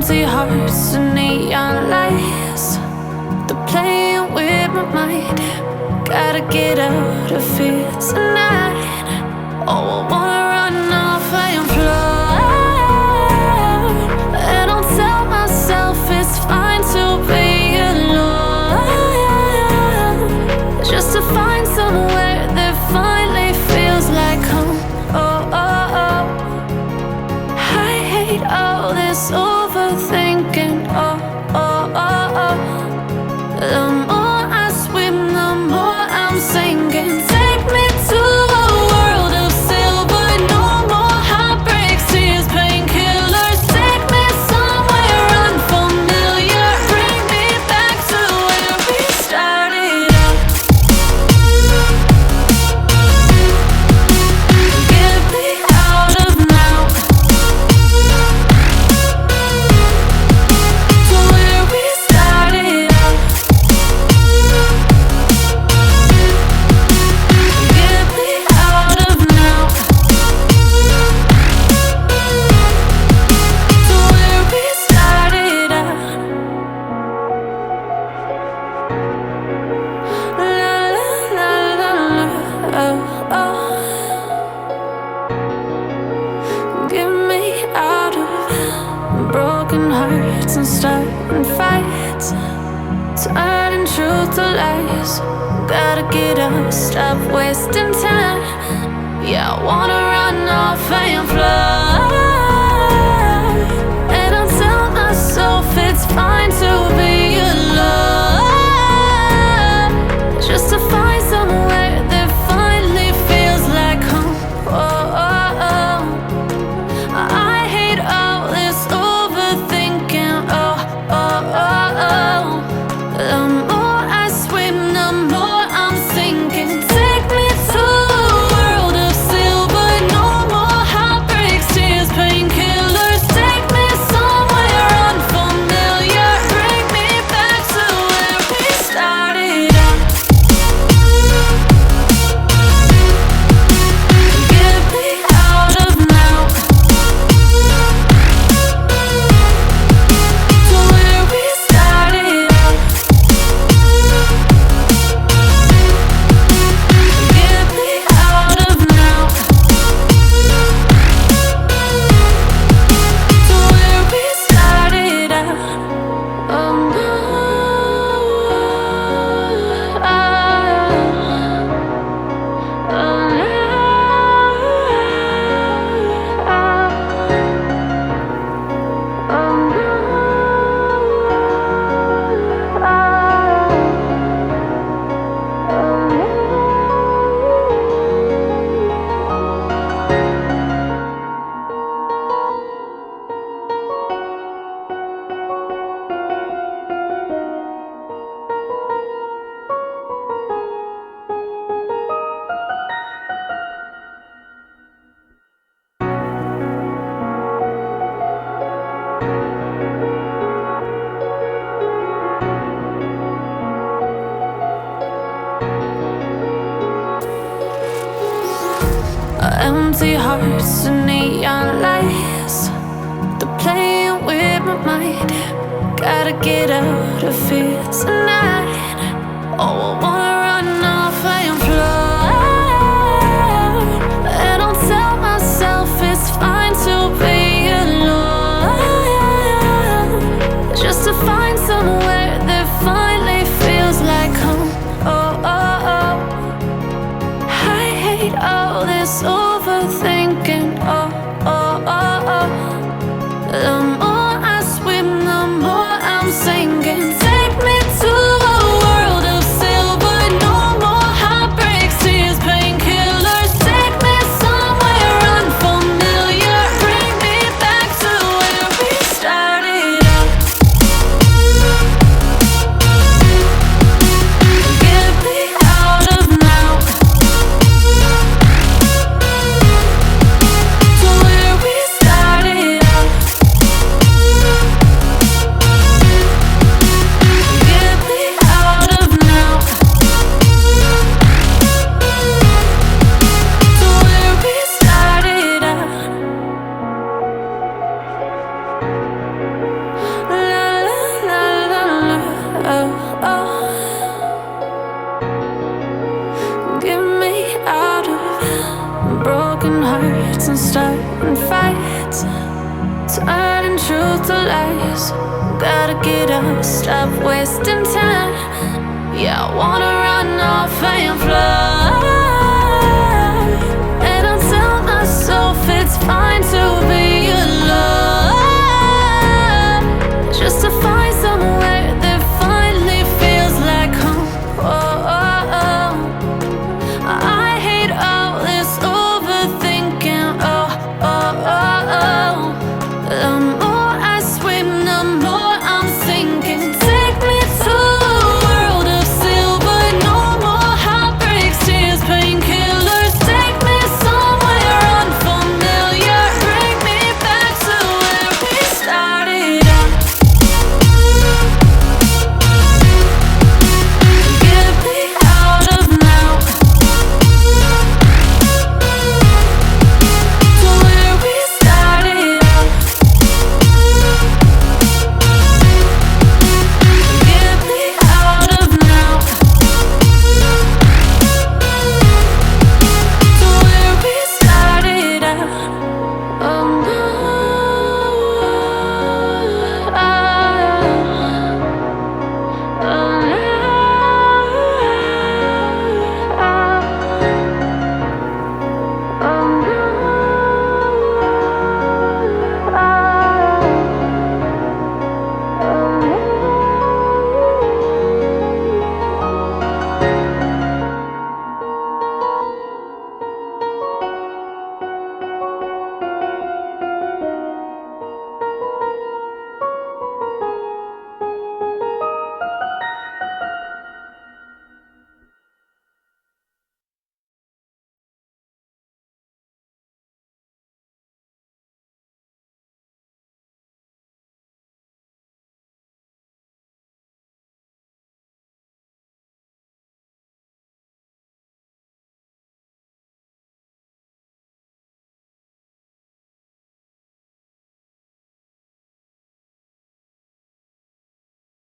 Empty hearts and neon lights, they're playing with my mind. Gotta get out of here tonight. Oh, I wanna run off and fly, and I'll tell myself it's fine to be alone, just to find somewhere that finally feels like home. Oh, oh, oh. I hate all this overthinking. Oh, oh, oh, oh. The more I swim, the more I'm sinking. Take me to a world of silver. No more heartbreaks, tears, painkillers. Take me somewhere unfamiliar. Bring me back to where we started out. Get me out of now, to where we started out. Get me out of now, to where we started out. La la la la la, oh, oh. Get me out of broken hearts and starting fights, turning truth to lies. Gotta get up, stop wasting time. Yeah, I wanna run off and fly, and I'll tell myself it's fine to be alone, just to find somewhere that finally feels like home. Oh, oh, oh. I hate all this overthinking. Oh, oh, oh, oh. The more I swim, the more I'm sinking. Take me to a world of silver. No more heartbreaks, tears, painkillers. Take me somewhere unfamiliar. Bring me back to where we started out. Get me out of now, to where we started out. Get me out of now, to where we started out. Oh no, empty hearts and neon lights, they're playing with my mind. Gotta get out of here tonight. Oh, I wanna run off and fly, and I'll tell myself it's fine to be alone, just to find somewhere that finally feels like home. Oh, oh, oh. I hate all this overthinking. Oh, oh, oh, oh. The more I swim, the more I'm sinking. Take me to a world of silver. close. Gotta get up, stop wasting time. Yeah, I wanna run off and fly.